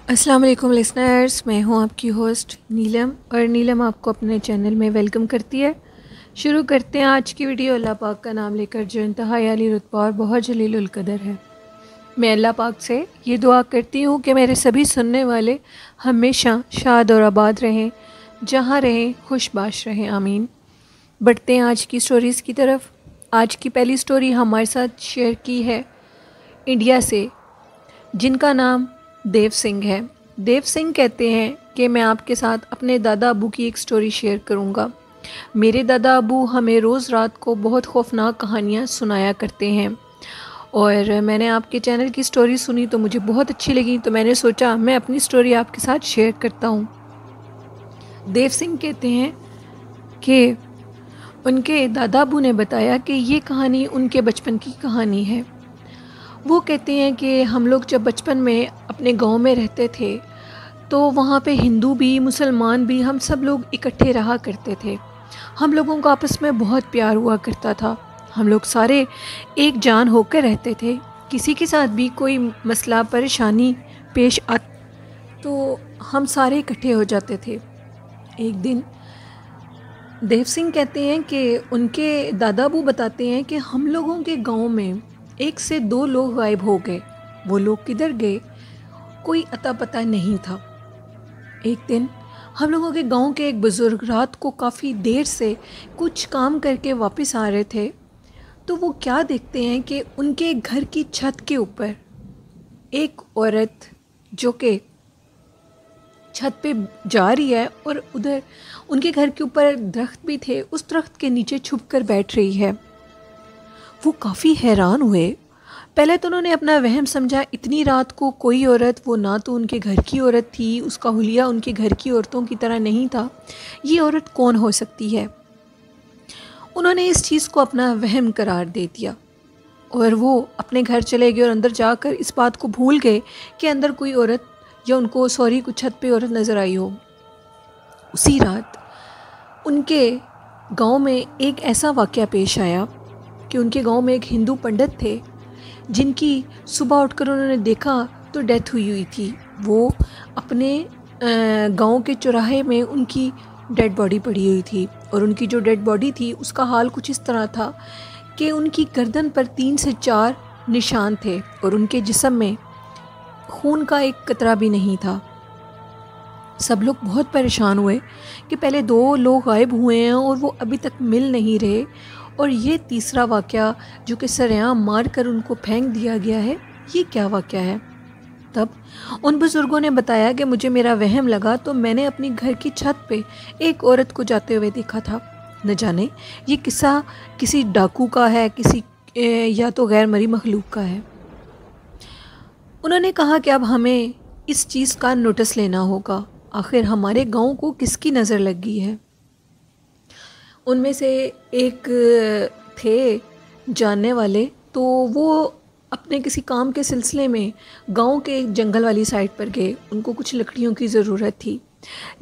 अस्सलाम वालेकुम लिसनर्स, मैं हूं आपकी होस्ट नीलम और नीलम आपको अपने चैनल में वेलकम करती है। शुरू करते हैं आज की वीडियो अल्लाह पाक का नाम लेकर जो इंतहाई आली रुतबा और बहुत जलीलुल कदर है। मैं अल्लाह पाक से ये दुआ करती हूँ कि मेरे सभी सुनने वाले हमेशा शाद और आबाद रहें, जहाँ रहें खुशबाश रहें, आमीन। बढ़ते हैं आज की स्टोरीज़ की तरफ। आज की पहली स्टोरी हमारे साथ शेयर की है इंडिया से, जिनका नाम देव सिंह है। देव सिंह कहते हैं कि मैं आपके साथ अपने दादा अबू की एक स्टोरी शेयर करूंगा। मेरे दादा अबू हमें रोज़ रात को बहुत खौफनाक कहानियाँ सुनाया करते हैं और मैंने आपके चैनल की स्टोरी सुनी तो मुझे बहुत अच्छी लगी, तो मैंने सोचा मैं अपनी स्टोरी आपके साथ शेयर करता हूँ। देव सिंह कहते हैं कि उनके दादा अबू ने बताया कि ये कहानी उनके बचपन की कहानी है। वो कहते हैं कि हम लोग जब बचपन में अपने गांव में रहते थे तो वहाँ पे हिंदू भी मुसलमान भी हम सब लोग इकट्ठे रहा करते थे। हम लोगों का आपस में बहुत प्यार हुआ करता था। हम लोग सारे एक जान होकर रहते थे। किसी के साथ भी कोई मसला परेशानी पेश आ तो हम सारे इकट्ठे हो जाते थे। एक दिन देव सिंह कहते हैं कि उनके दादा अबू बताते हैं कि हम लोगों के गांव में 1 से 2 लोग गायब हो गए। वो लोग किधर गए कोई अता पता नहीं था। एक दिन हम लोगों के गांव के एक बुज़ुर्ग रात को काफ़ी देर से कुछ काम करके वापस आ रहे थे, तो वो क्या देखते हैं कि उनके घर की छत के ऊपर एक औरत जो कि छत पे जा रही है और उधर उनके घर के ऊपर दरख्त भी थे, उस दरख्त के नीचे छुप कर बैठ रही है। वो काफ़ी हैरान हुए। पहले तो उन्होंने अपना वहम समझा, इतनी रात को कोई औरत, वो ना तो उनके घर की औरत थी, उसका हुलिया उनके घर की औरतों की तरह नहीं था, ये औरत कौन हो सकती है। उन्होंने इस चीज़ को अपना वहम करार दे दिया और वो अपने घर चले गए और अंदर जाकर इस बात को भूल गए कि अंदर कोई औरत या उनको कुछ छत पे औरत नज़र आई हो। उसी रात उनके गांव में एक ऐसा वाक़या पेश आया कि उनके गांव में एक हिंदू पंडित थे जिनकी सुबह उठकर उन्होंने देखा तो डेथ हुई थी। वो अपने गांव के चौराहे में उनकी डेड बॉडी पड़ी हुई थी और उनकी जो डेड बॉडी थी उसका हाल कुछ इस तरह था कि उनकी गर्दन पर 3 से 4 निशान थे और उनके जिस्म में खून का एक कतरा भी नहीं था। सब लोग बहुत परेशान हुए कि पहले 2 लोग गायब हुए हैं और वो अभी तक मिल नहीं रहे, और ये तीसरा वाक़या जो कि सरेआम मार कर उनको फेंक दिया गया है, ये क्या वाक़या है। तब उन बुज़ुर्गों ने बताया कि मुझे मेरा वहम लगा तो मैंने अपनी घर की छत पे एक औरत को जाते हुए देखा था। न जाने ये किस्सा किसी डाकू का है, किसी या तो गैर मरी मखलूक का है। उन्होंने कहा कि अब हमें इस चीज़ का नोटिस लेना होगा, आखिर हमारे गाँव को किसकी नज़र लग गई है। उनमें से एक थे जानने वाले, तो वो अपने किसी काम के सिलसिले में गांव के जंगल वाली साइड पर गए। उनको कुछ लकड़ियों की ज़रूरत थी।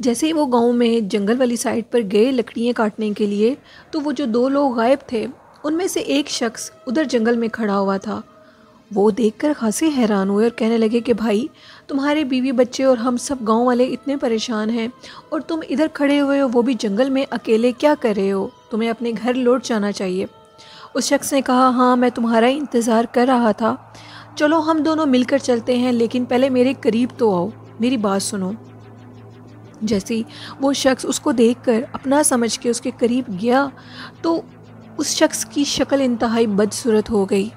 जैसे ही वो गांव में जंगल वाली साइड पर गए लकड़ियाँ काटने के लिए, तो वो जो 2 लोग गायब थे उनमें से एक शख्स उधर जंगल में खड़ा हुआ था। वो देखकर खासे हैरान हुए और कहने लगे कि भाई, तुम्हारे बीवी बच्चे और हम सब गांव वाले इतने परेशान हैं और तुम इधर खड़े हुए हो, वो भी जंगल में अकेले, क्या कर रहे हो? तुम्हें अपने घर लौट जाना चाहिए। उस शख्स ने कहा, हाँ मैं तुम्हारा इंतज़ार कर रहा था, चलो हम दोनों मिलकर चलते हैं, लेकिन पहले मेरे करीब तो आओ, मेरी बात सुनो। जैसे ही वो शख्स उसको देखकर अपना समझ के उसके करीब गया तो उस शख्स की शक्ल इंतहाई बदसूरत हो गई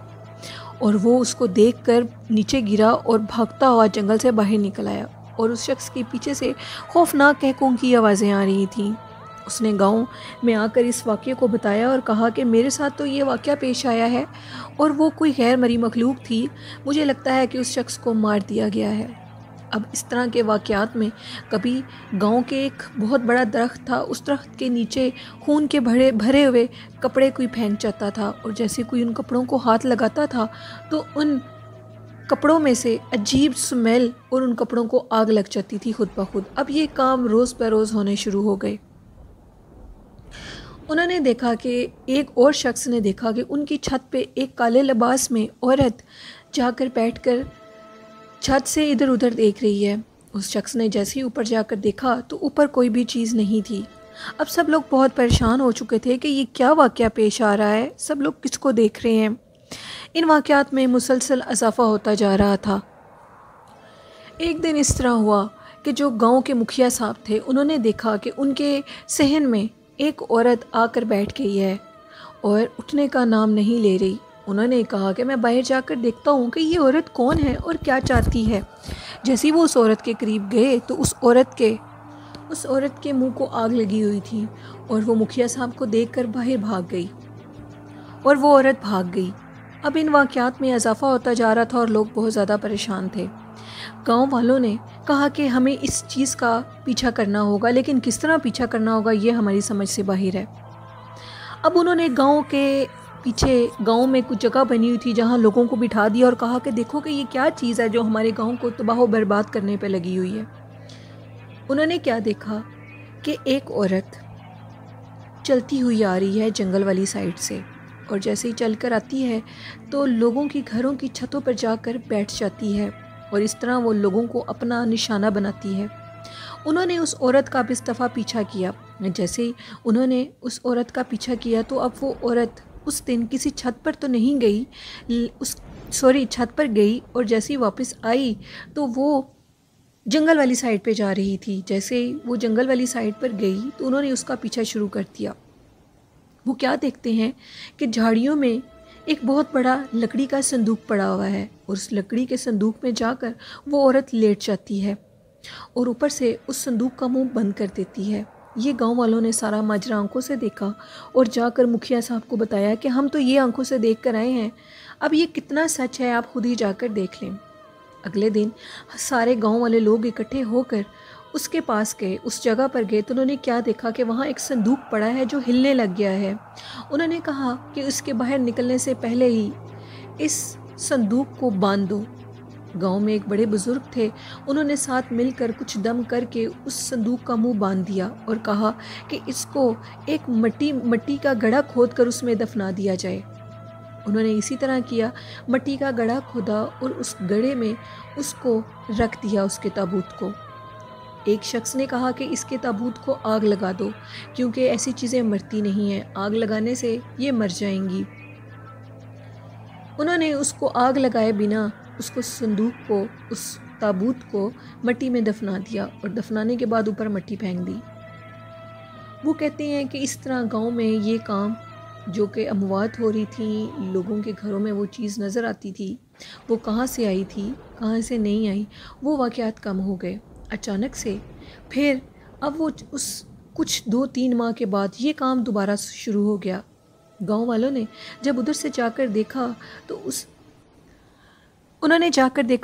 और वो उसको देखकर नीचे गिरा और भागता हुआ जंगल से बाहर निकल आया और उस शख्स के पीछे से खौफनाक कहकों की आवाज़ें आ रही थीं। उसने गांव में आकर इस वाक़े को बताया और कहा कि मेरे साथ तो ये वाक़या पेश आया है और वो कोई गैर मरी मखलूक थी, मुझे लगता है कि उस शख्स को मार दिया गया है। अब इस तरह के वाक़यात में कभी गांव के एक बहुत बड़ा दरख्त था, उस दरख्त के नीचे खून के भरे हुए कपड़े कोई फेंक जाता था और जैसे कोई उन कपड़ों को हाथ लगाता था तो उन कपड़ों में से अजीब स्मेल और उन कपड़ों को आग लग जाती थी खुद ब खुद। अब ये काम रोज़ बरोज़ होने शुरू हो गए। उन्होंने देखा कि एक और शख्स ने देखा कि उनकी छत पे एक काले लिबास में औरत जाकर बैठकर छत से इधर उधर देख रही है। उस शख्स ने जैसे ही ऊपर जाकर देखा तो ऊपर कोई भी चीज़ नहीं थी। अब सब लोग बहुत परेशान हो चुके थे कि ये क्या वाक़या पेश आ रहा है, सब लोग किसको देख रहे हैं। इन वाक़यात में मुसलसल इजाफ़ा होता जा रहा था। एक दिन इस तरह हुआ कि जो गांव के मुखिया साहब थे, उन्होंने देखा कि उनके सहन में एक औरत आकर बैठ गई है और उठने का नाम नहीं ले रही। उन्होंने कहा कि मैं बाहर जाकर देखता हूँ कि ये औरत कौन है और क्या चाहती है। जैसे ही वो उस औरत के करीब गए तो उस औरत के मुंह को आग लगी हुई थी और वो मुखिया साहब को देखकर बाहर भाग गई और वो औरत भाग गई। अब इन वाक़यात में इजाफ़ा होता जा रहा था और लोग बहुत ज़्यादा परेशान थे। गांव वालों ने कहा कि हमें इस चीज़ का पीछा करना होगा, लेकिन किस तरह पीछा करना होगा ये हमारी समझ से बाहर है। अब उन्होंने गांव के पीछे गांव में कुछ जगह बनी हुई थी जहां लोगों को बिठा दिया और कहा कि देखो कि ये क्या चीज़ है जो हमारे गांव को तबाह बर्बाद करने पे लगी हुई है। उन्होंने क्या देखा कि एक औरत चलती हुई आ रही है जंगल वाली साइड से, और जैसे ही चलकर आती है तो लोगों की घरों की छतों पर जाकर बैठ जाती है और इस तरह वो लोगों को अपना निशाना बनाती है। उन्होंने उस औरत का बेस्तफ़ा पीछा किया। जैसे ही उन्होंने उस औरत का पीछा किया तो अब वो औरत उस दिन किसी छत पर तो नहीं गई, छत पर गई, और जैसे ही वापस आई तो वो जंगल वाली साइड पे जा रही थी। जैसे ही वो जंगल वाली साइड पर गई तो उन्होंने उसका पीछा शुरू कर दिया। वो क्या देखते हैं कि झाड़ियों में एक बहुत बड़ा लकड़ी का संदूक पड़ा हुआ है और उस लकड़ी के संदूक में जाकर वो औरत लेट जाती है और ऊपर से उस संदूक का मुंह बंद कर देती है। ये गांव वालों ने सारा माजरा आंखों से देखा और जाकर मुखिया साहब को बताया कि हम तो ये आंखों से देख कर आए हैं, अब ये कितना सच है आप खुद ही जाकर देख लें। अगले दिन सारे गांव वाले लोग इकट्ठे होकर उसके पास गए, उस जगह पर गए तो उन्होंने क्या देखा कि वहाँ एक संदूक पड़ा है जो हिलने लग गया है। उन्होंने कहा कि उसके बाहर निकलने से पहले ही इस संदूक को बांध दो। गांव में एक बड़े बुजुर्ग थे, उन्होंने साथ मिलकर कुछ दम करके उस संदूक का मुंह बांध दिया और कहा कि इसको एक मट्टी का गड्ढा खोद कर उसमें दफना दिया जाए। उन्होंने इसी तरह किया, मट्टी का गड्ढा खोदा और उस गड्ढे में उसको रख दिया, उसके ताबूत को। एक शख्स ने कहा कि इसके ताबूत को आग लगा दो, क्योंकि ऐसी चीज़ें मरती नहीं हैं, आग लगाने से ये मर जाएंगी। उन्होंने उसको आग लगाए बिना उसको संदूक को, उस ताबूत को मट्टी में दफना दिया और दफनाने के बाद ऊपर मट्टी फेंक दी। वो कहते हैं कि इस तरह गांव में ये काम जो कि अमवात हो रही थी, लोगों के घरों में वो चीज़ नज़र आती थी, वो कहाँ से आई थी कहाँ से नहीं आई, वो वाक़यात कम हो गए अचानक से। फिर अब वो उस कुछ 2-3 माह के बाद ये काम दोबारा शुरू हो गया। गांव वालों ने जब उधर से जाकर देखा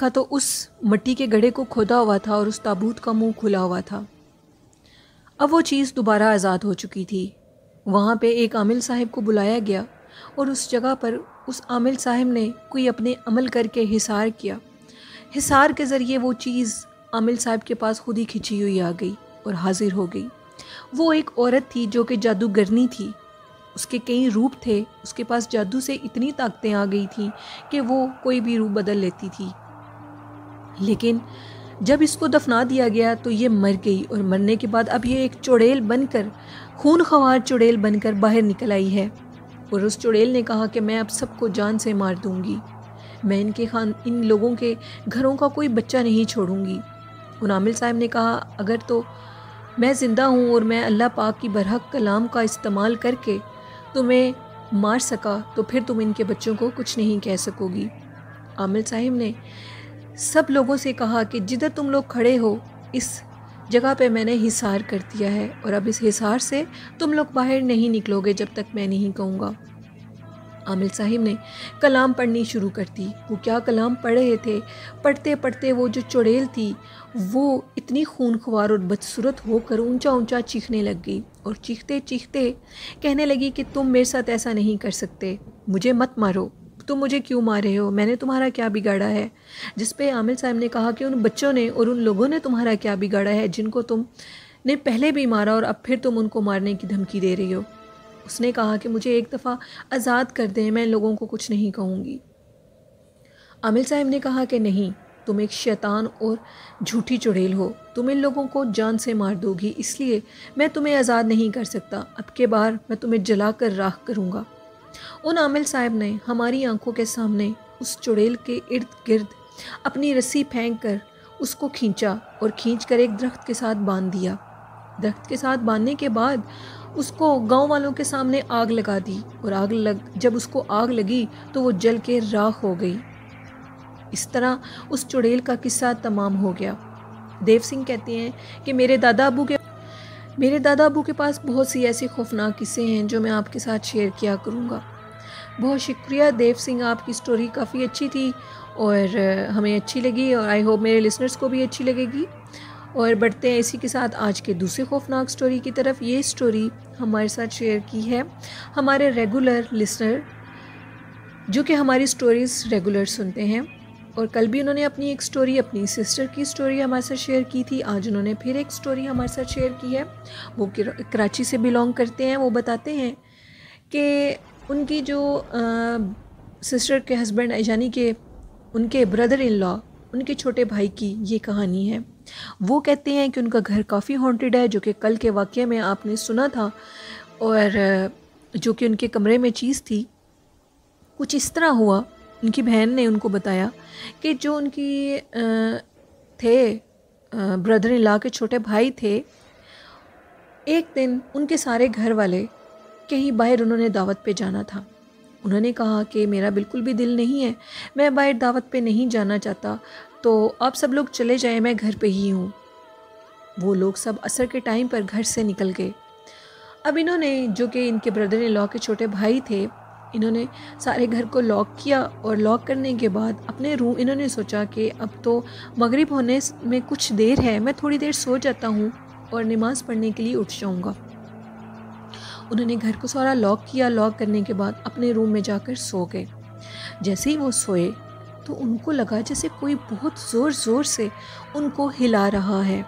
तो उस मट्टी के गड्ढे को खोदा हुआ था और उस ताबूत का मुंह खुला हुआ था। अब वो चीज़ दोबारा आज़ाद हो चुकी थी। वहाँ पे एक आमिल साहब को बुलाया गया और उस जगह पर उस आमिल साहब ने कोई अपने अमल करके हिसार किया। हिसार के ज़रिए वो चीज़ आमिल साहब के पास खुद ही खिंची हुई आ गई और हाजिर हो गई। वो एक औरत थी जो कि जादूगरनी थी, उसके कई रूप थे, उसके पास जादू से इतनी ताकतें आ गई थी कि वो कोई भी रूप बदल लेती थी। लेकिन जब इसको दफना दिया गया तो ये मर गई और मरने के बाद अब ये एक चुड़ैल बनकर, खून ख्वार चुड़ैल बनकर बाहर निकल आई है और उस चुड़ैल ने कहा कि मैं अब सबको जान से मार दूंगी, मैं इन लोगों के घरों का कोई बच्चा नहीं छोड़ूंगी। उन आमिल साहब ने कहा अगर तो मैं ज़िंदा हूँ और मैं अल्लाह पाक की बरहक कलाम का इस्तेमाल करके तुम्हें मार सका तो फिर तुम इनके बच्चों को कुछ नहीं कह सकोगी। आमिल साहब ने सब लोगों से कहा कि जिधर तुम लोग खड़े हो इस जगह पे मैंने हिसार कर दिया है और अब इस हिसार से तुम लोग बाहर नहीं निकलोगे जब तक मैं नहीं कहूँगा। आमिल साहिब ने कलाम पढ़नी शुरू कर दी। वो क्या कलाम पढ़ रहे थे, पढ़ते पढ़ते वो जो चुड़ैल थी वो इतनी खूनख्वार और बदसूरत होकर ऊंचा ऊंचा चीखने लग गई और चीखते चीखते कहने लगी कि तुम मेरे साथ ऐसा नहीं कर सकते, मुझे मत मारो, तुम मुझे क्यों मार रहे हो, मैंने तुम्हारा क्या बिगाड़ा है। जिस पे आमिल साहब ने कहा कि उन बच्चों ने और उन लोगों ने तुम्हारा क्या बिगाड़ा है जिनको तुम ने पहले भी मारा और अब फिर तुम उनको मारने की धमकी दे रही हो। उसने कहा कि मुझे एक दफ़ा आज़ाद कर दें, मैं लोगों को कुछ नहीं कहूँगी। आमिल साहब ने कहा कि नहीं, تم ایک شیطان اور جھوٹی چڑیل ہو، تم ان لوگوں کو جان سے مار دو گی، اس لیے میں تمہیں آزاد نہیں کر سکتا، اب کے بار میں تمہیں جلا کر راکھ کروں گا۔ ان عامل صاحب نے ہماری آنکھوں کے سامنے اس چڑیل کے ارد گرد اپنی رسی پھینک کر اس کو کھینچا اور کھینچ کر ایک درخت کے ساتھ باندھ دیا۔ درخت کے ساتھ باندھنے کے بعد اس کو گاؤں والوں کے سامنے آگ لگا دی، اور جب اس کو آگ لگی تو وہ جل کے راکھ ہو گئی۔ اس طرح اس چڑیل کا قصہ تمام ہو گیا۔ دیو سنگھ کہتے ہیں کہ میرے دادا ابو کے پاس بہت سی ایسی خوفناک قصے ہیں جو میں آپ کے ساتھ شیئر کیا کروں گا۔ بہت شکریہ دیو سنگھ، آپ کی سٹوری کافی اچھی تھی اور ہمیں اچھی لگی، اور آئی ہوپ میرے لسنرز کو بھی اچھی لگے گی۔ اور بڑھتے ہیں اسی کے ساتھ آج کے دوسرے خوفناک سٹوری کی طرف۔ یہ سٹوری ہمارے ساتھ شیئر کی ہے ہمارے ریگولر لسنر، جو کہ ہماری سٹوریز ریگولر سنتے ہیں، اور کل بھی انہوں نے اپنی ایک سٹوری، اپنی سسٹر کی سٹوری ہمارے ساتھ شیئر کی تھی۔ آج انہوں نے پھر ایک سٹوری ہمارے ساتھ شیئر کی ہے۔ وہ کراچی سے بلونگ کرتے ہیں۔ وہ بتاتے ہیں کہ ان کی جو سسٹر کے ہسبینڈ، یعنی کہ ان کے بردر ان لا، ان کے چھوٹے بھائی کی یہ کہانی ہے۔ وہ کہتے ہیں کہ ان کا گھر کافی ہانٹڈ ہے، جو کہ کل کے واقعے میں آپ نے سنا تھا، اور جو کہ ان کے کمرے میں چیز تھی۔ کچھ اس طرح ہوا، ان کی بہن نے ان کو بتایا کہ جو ان کی تھے بردر ان لا کے چھوٹے بھائی تھے، ایک دن ان کے سارے گھر والے کہیں باہر، انہوں نے دعوت پہ جانا تھا۔ انہوں نے کہا کہ میرا بالکل بھی دل نہیں ہے، میں باہر دعوت پہ نہیں جانا چاہتا، تو آپ سب لوگ چلے جائیں، میں گھر پہ ہی ہوں۔ وہ لوگ سب عصر کے ٹائم پر گھر سے نکل گئے۔ اب انہوں نے، جو کہ ان کے بردر ان لا کے چھوٹے بھائی تھے، انہوں نے سارے گھر کو لاک کیا، اور لاک کرنے کے بعد اپنے روم، انہوں نے سوچا کہ اب تو مغرب ہونے میں کچھ دیر ہے، میں تھوڑی دیر سو جاتا ہوں اور نماز پڑھنے کے لیے اٹھ جاؤں گا۔ انہوں نے گھر کو سارا لاک کیا، لاک کرنے کے بعد اپنے روم میں جا کر سو گئے۔ جیسے ہی وہ سوئے تو ان کو لگا جیسے کوئی بہت زور زور سے ان کو ہلا رہا ہے۔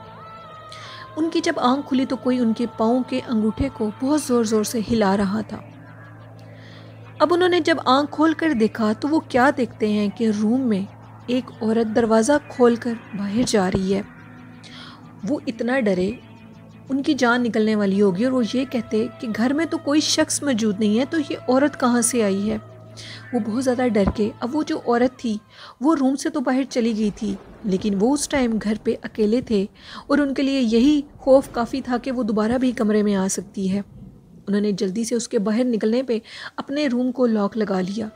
ان کی جب آنکھ کھلی تو کوئی ان کے پاؤں کے انگوٹھے کو بہت زور زور سے ہلا رہا تھا۔ اب انہوں نے جب آنکھ کھول کر دیکھا تو وہ کیا دیکھتے ہیں کہ روم میں ایک عورت دروازہ کھول کر باہر جا رہی ہے۔ وہ اتنا ڈرے، ان کی جان نکلنے والی ہوگی، اور وہ یہ کہتے کہ گھر میں تو کوئی شخص موجود نہیں ہے، تو یہ عورت کہاں سے آئی ہے۔ وہ بہت زیادہ ڈر کے، اب وہ جو عورت تھی وہ روم سے تو باہر چلی گئی تھی، لیکن وہ اس ٹائم گھر پہ اکیلے تھے، اور ان کے لیے یہی خوف کافی تھا کہ وہ دوبارہ بھی کمرے میں آ سکتی ہے۔ انہوں نے جلدی سے اس کے باہر نکلنے پہ اپنے روم کو لاک لگا لیا۔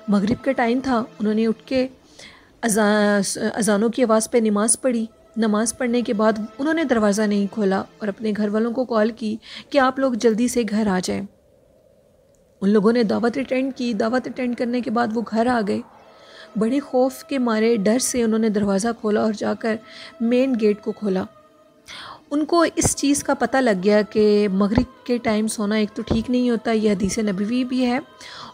مغرب کا ٹائم تھا، انہوں نے اٹھ کے اذانوں کی آواز پہ نماز پڑھی۔ نماز پڑھنے کے بعد انہوں نے دروازہ نہیں کھولا اور اپنے گھر والوں کو کال کی کہ آپ لوگ جلدی سے گھر آ جائیں۔ ان لوگوں نے دعوت اٹینڈ کی۔ دعوت اٹینڈ کرنے کے بعد وہ گھر آ گئے۔ بڑے خوف کے مارے، ڈر سے انہوں نے دروازہ کھولا اور جا کر مین گیٹ کو کھولا۔ ان کو اس چیز کا پتہ لگ گیا کہ مغرب کے ٹائم سونا ایک تو ٹھیک نہیں ہوتا، یہ حدیث نبوی بھی ہے،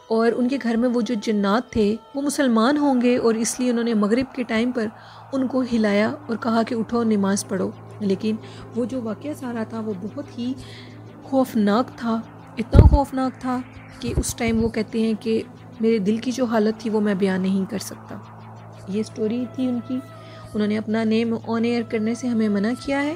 اور ان کے گھر میں وہ جو جنات تھے وہ مسلمان ہوں گے، اور اس لیے انہوں نے مغرب کے ٹائم پر ان کو ہلایا اور کہا کہ اٹھو نماز پڑھو۔ لیکن وہ جو واقعہ سارا تھا وہ بہت ہی خوفناک تھا، اتنا خوفناک تھا کہ اس ٹائم وہ کہتے ہیں کہ میرے دل کی جو حالت تھی وہ میں بیان نہیں کر سکتا۔ یہ سٹوری تھی ان کی۔ انہوں نے اپنا نیم آن ایئر کرنے سے ہمیں منع کیا ہے۔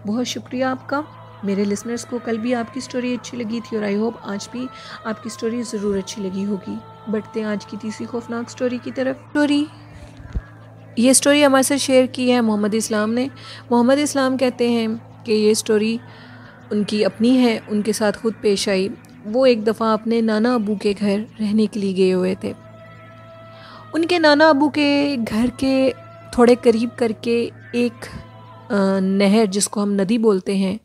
بہت شکریہ آپ کا۔ میرے لسنرز کو کل بھی آپ کی سٹوری اچھی لگی تھی، اور آئی ہوپ آج بھی آپ کی سٹوری ضرور اچھی لگی ہوگی۔ بڑھتے ہیں آج کی تیسری خوفناک سٹوری کی طرف۔ یہ سٹوری ہمارے ساتھ شیئر کی ہے محمد اسلام نے۔ محمد اسلام کہتے ہیں کہ یہ سٹوری ان کی اپنی ہے، ان کے ساتھ خود پیش آئی۔ وہ ایک دفعہ اپنے نانا ابو کے گھر رہنے کے لیے گئے ہوئے تھے۔ ان کے نانا ابو کے گھر کے تھوڑے قریب کر کے ایک نہر، جس کو ہم ندی بولتے ہیں،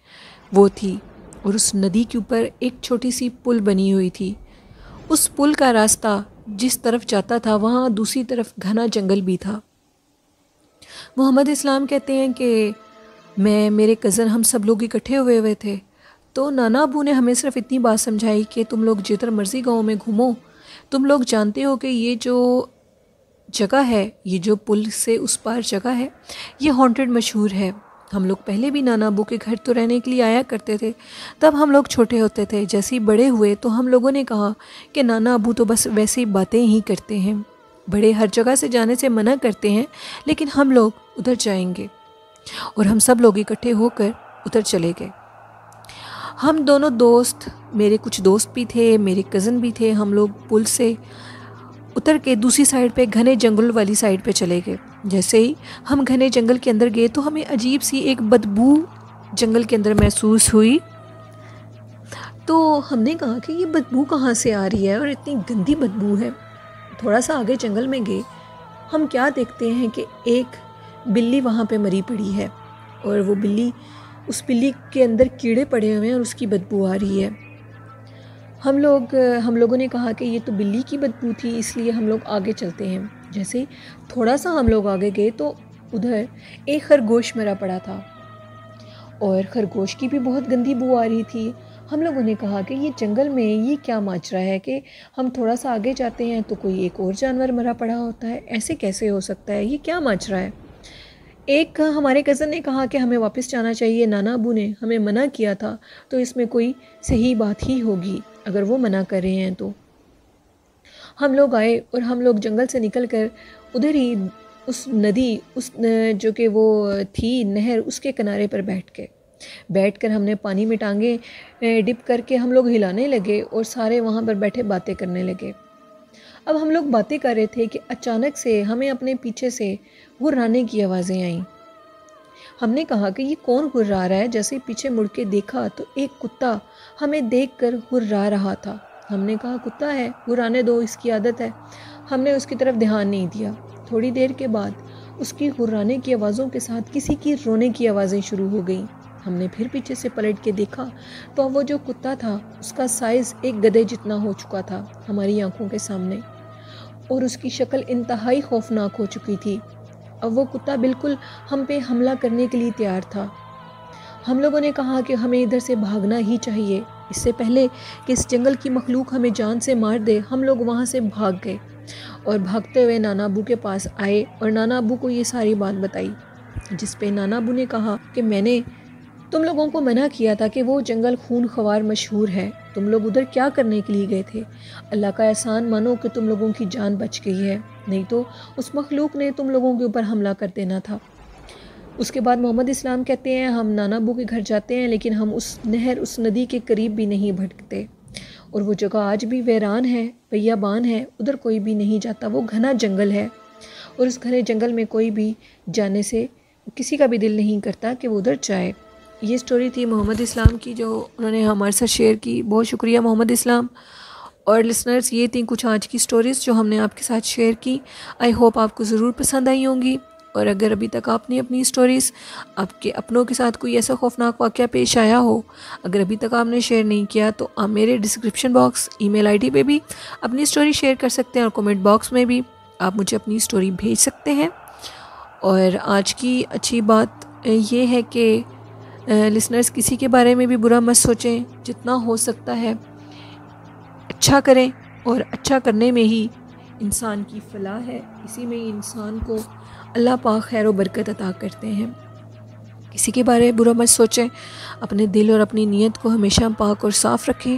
وہ تھی، اور اس ندی کے اوپر ایک چھوٹی سی پل بنی ہوئی تھی۔ اس پل کا راستہ جس طرف جاتا تھا وہاں دوسری طرف گھنا جنگل بھی تھا۔ محمد اسلام کہتے ہیں کہ میرے کزن، ہم سب لوگ اکٹھے ہوئے تھے، تو نانا ابو نے ہمیں صرف اتنی بات سمجھائی کہ تم لوگ جدھر مرضی گاؤں میں گھومو، تم لوگ جانتے ہو کہ یہ جو جگہ ہے، یہ جو پل سے اس پار جگہ ہے، یہ ہانٹڈ مشہور ہے۔ ہم لوگ پہلے بھی نانا ابو کے گھر تو رہنے کے لیے آیا کرتے تھے، تب ہم لوگ چھوٹے ہوتے تھے۔ جیسے ہی بڑے ہوئے تو ہم لوگوں نے کہا کہ نانا ابو تو بس ویسے ہی باتیں ہی کرتے ہیں، بڑے ہر جگہ سے جانے سے منع کرتے ہیں، لیکن ہم لوگ ادھر جائیں گے، اور ہم سب لوگ اکٹھے ہو کر ادھر چلے گئے۔ ہم دونوں دوست، میرے کچھ دوست بھی تھے، میرے کزن بھی تھے، ہم لوگ پل سے اتر کے دوسری سائڈ پہ گھنے جنگل والی سائڈ پہ چلے گئے۔ جیسے ہی ہم گھنے جنگل کے اندر گئے تو ہمیں عجیب سی ایک بدبو جنگل کے اندر محسوس ہوئی۔ تو ہم نے کہا کہ یہ بدبو کہاں سے آ رہی ہے اور اتنی گندی بدبو ہے۔ تھوڑا سا آگے جنگل میں گئے، ہم کیا دیکھتے ہیں کہ ایک بلی وہاں پہ مری پڑی ہے، اور وہ بلی، اس بلی کے اندر کیڑے پڑے ہوئے ہیں اور اس کی بدبو آ رہی ہے۔ ہم لوگوں نے کہا کہ یہ تو بلی کی بدبو تھی، اس لیے ہم لوگ آگے چلتے ہیں۔ جیسے ہی تھوڑا سا ہم لوگ آگے گئے تو ادھر ایک خرگوش مرا پڑا تھا، اور خرگوش کی بھی بہت گندی بو آ رہی تھی۔ ہم لوگوں نے کہا کہ یہ جنگل میں یہ کیا ماجرا ہے کہ ہم تھوڑا سا آگے جاتے ہیں تو کوئی ایک اور جانور مرا پڑا ہوتا ہے، ایسے کیسے ہو سکتا ہے، یہ کیا ماجرا ہے۔ ایک ہمارے کزن نے کہا کہ ہمیں واپس جانا چاہیے، نانا ابو نے ہمیں منع کیا تھا، تو اس میں کوئی صحیح بات ہی ہوگی اگر وہ منع کر رہے ہیں تو۔ ہم لوگ آئے اور ہم لوگ جنگل سے نکل کر ادھر ہی اس ندی، جو کہ وہ تھی نہر، اس کے کنارے پر بیٹھ کر ہم نے پانی میں ٹانگیں ڈپ کر کے ہم لوگ ہلانے لگے اور سارے وہاں پر بیٹھے باتیں کرنے لگے۔ اب ہم لوگ باتیں کر رہے تھے کہ اچانک سے ہمیں اپنے پیچھے سے غرانے کی آوازیں آئیں۔ ہم نے کہا کہ یہ کون غرا رہا ہے؟ جیسے پیچھے مڑ کے دیکھا تو ایک کتا ہمیں دیکھ کر غرا رہا تھا۔ ہم نے کہا کتا ہے، غرانے دو، اس کی عادت ہے۔ ہم نے اس کی طرف دھیان نہیں دیا۔ تھوڑی دیر کے بعد اس کی غرانے کی آوازوں کے ساتھ کسی کی رونے کی آوازیں شروع ہو گئیں۔ ہم نے پھر پیچھے سے پلٹ کے دیکھا تو وہ جو کتا تھا اس کا سائز ایک گدھے جتنا ہو چکا تھا ہماری آنکھوں کے سامنے، اور اس کی شکل انتہائی خوفناک ہو چکی تھی۔ اب وہ کتا بالکل ہم پہ حملہ کرنے کے لیے تیار تھا۔ ہم لوگوں نے کہا کہ ہمیں ادھر سے بھاگنا ہی چاہیے، اس سے پہلے کہ اس جنگل کی مخلوق ہمیں جان سے مار دے۔ ہم لوگ وہاں سے بھاگ گئے اور بھاگتے ہوئے نانا ابو کے پاس آئے اور نانا ابو کو یہ ساری بات بتائی، جس پہ نانا ابو نے کہا کہ میں نے تم لوگوں کو منع کیا تھا کہ وہ جنگل خون خوار مشہور ہے، تم لوگ ادھر کیا کرنے کے لیے گئے تھے؟ اللہ کا احسان مانو کہ تم لوگوں کی جان بچ گئی ہے، نہیں تو اس مخلوق نے تم لوگوں کے اوپر حملہ کر دینا تھا۔ اس کے بعد محمد اسلام کہتے ہیں ہم نانا ابو کے گھر جاتے ہیں، لیکن ہم اس نہر، اس ندی کے قریب بھی نہیں بھٹکتے، اور وہ جگہ آج بھی ویران ہے، بیابان ہے، ادھر کوئی بھی نہیں جاتا، وہ گھنا جنگل ہے، اور اس گھنے جنگل میں کوئی بھی جانے سے کسی کا بھی دل نہیں کرتا کہ وہ ادھر جائے۔ یہ سٹوری تھی محمد اسلام کی جو انہوں نے ہمارے ساتھ شیئر کی۔ بہت شکریہ محمد اسلام۔ اور لسنرز، یہ تھیں کچھ آج کی سٹوریز جو ہم نے آپ کے ساتھ شیئر کی۔ آئی ہوپ آپ کو ضرور پسند آئی ہوں گی، اور اگر ابھی تک آپ نے اپنی سٹوریز، آپ کے اپنوں کے ساتھ کوئی ایسا خوفناک واقعہ پیش آیا ہو، اگر ابھی تک آپ نے شیئر نہیں کیا تو آپ میرے description box, email I D پہ بھی اپنی سٹوری شیئر کر سکتے ہیں، اور کومنٹ باکس میں بھی آپ مجھے اپنی سٹوری بھیج سکتے ہیں۔ اور آج کی اچھی بات یہ ہے کہ لسنرز، کسی کے بارے میں بھی برا مت سوچیں، جتنا ہو سکتا ہے اچھا کریں، اور اچھا کرنے میں ہی انسان کی فلاح ہے، اسی میں ہی انسان کو اللہ پاک خیر و برکت عطا کرتے ہیں۔ کسی کے بارے میں برا مت سوچیں، اپنے دل اور اپنی نیت کو ہمیشہ پاک اور صاف رکھیں،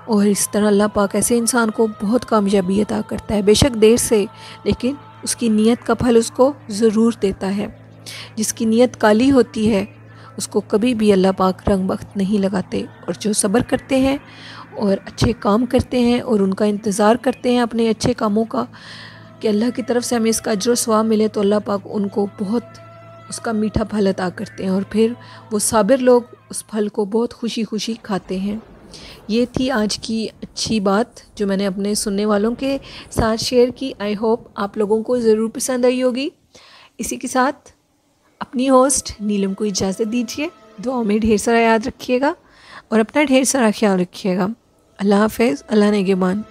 اور اس طرح اللہ پاک ایسے انسان کو بہت کامیابی عطا کرتا ہے، بے شک دیر سے، لیکن اس کی نیت کا پھل اس کو ضرور دیتا ہے۔ جس کی نیت کالی ہوتی ہے اس کو کبھی بھی اللہ پاک رنگ بخت نہیں لگاتے، اور جو صبر کرتے ہیں اور اچھے کام کرتے ہیں اور ان کا انتظار کرتے ہیں اپنے اچھے کاموں کا کہ اللہ کی طرف سے ہمیں اس کا اجر و ثواب ملے، تو اللہ پاک ان کو بہت اس کا میٹھا پھل عطا کرتے ہیں، اور پھر وہ صابر لوگ اس پھل کو بہت خوشی خوشی کھاتے ہیں۔ یہ تھی آج کی اچھی بات جو میں نے اپنے سننے والوں کے ساتھ شیئر کی۔ آئی ہوپ آپ لوگوں کو ضرور پسند آئی ہوگی۔ اسی کے ساتھ اپنی ہوسٹ نیلم کو اجازت دیجیے، دعاؤں میں ڈھیر سارا یاد رکھیے گا اور اپنا ڈھیر سارا خیال رکھیے گا۔ اللہ حافظ، اللہ نگہبان۔